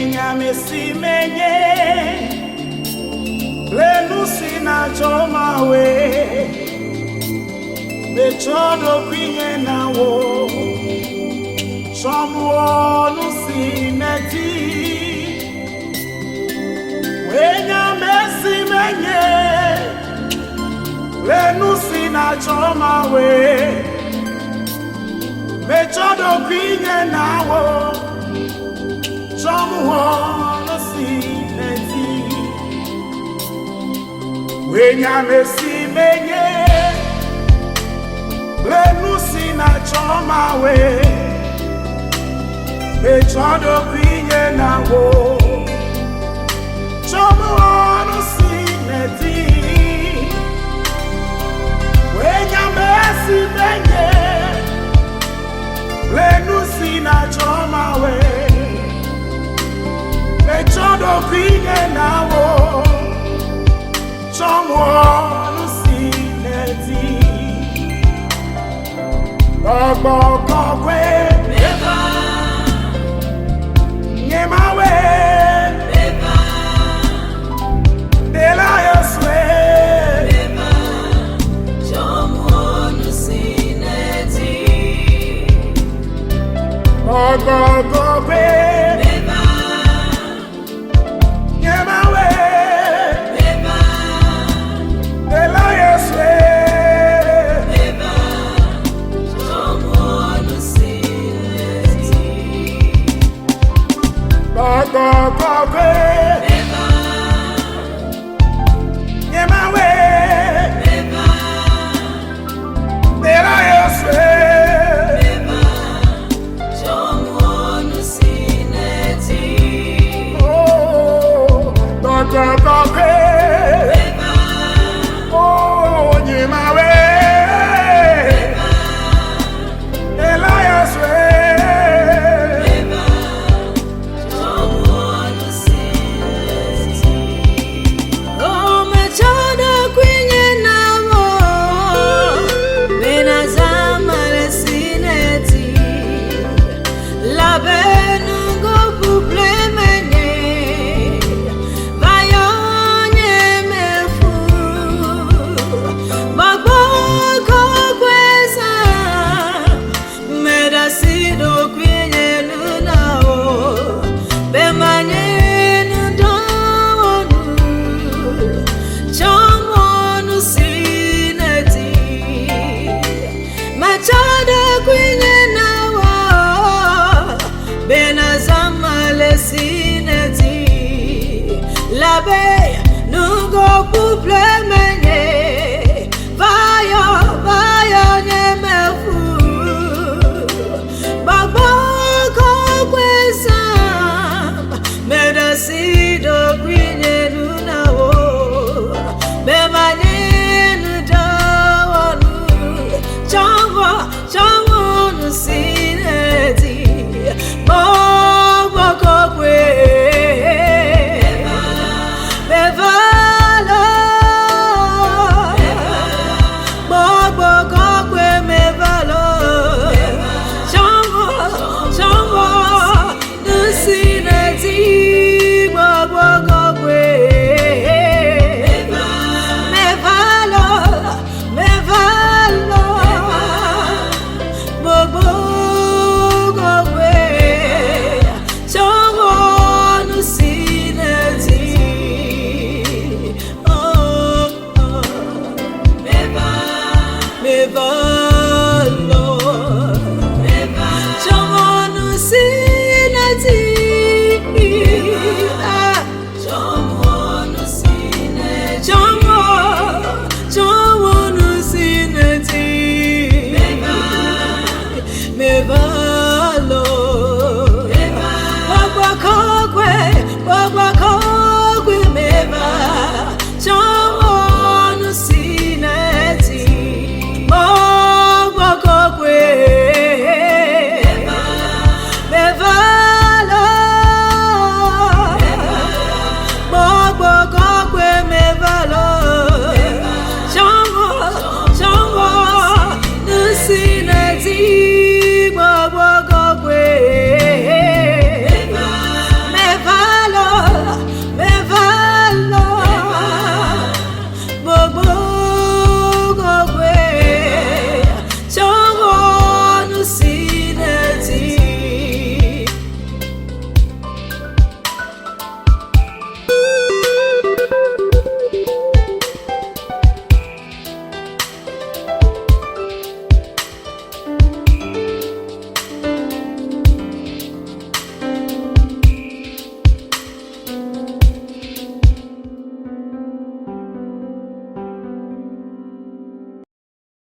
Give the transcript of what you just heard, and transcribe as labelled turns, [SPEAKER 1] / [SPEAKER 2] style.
[SPEAKER 1] Wenyamesi menye Lenusi na chomawe Bechodo kwinye na wo Chomuo nusi neti Wenyamesi menye Lenusi na chomawe Bechodo kwinye na wo Wenyamesi menye Lenusi na chomawe Bechodo kwinye na wo Chomuonusi neti Wenyamesi menye Lenusi na chomawe Bechodo kwinye na wo Chomuonusi neti Ogokokwe
[SPEAKER 2] Meva
[SPEAKER 1] Nyemawe
[SPEAKER 2] Meva
[SPEAKER 1] Dela Yoswe
[SPEAKER 2] Meva Chomuonusi neti
[SPEAKER 1] Ogokokwe
[SPEAKER 2] Labe nugo couple menye Vayo nyemefu Babo kokwesa Medasido kwinye nunawo Bemanye nudawanu Chango nusineti Babo kokwe Meva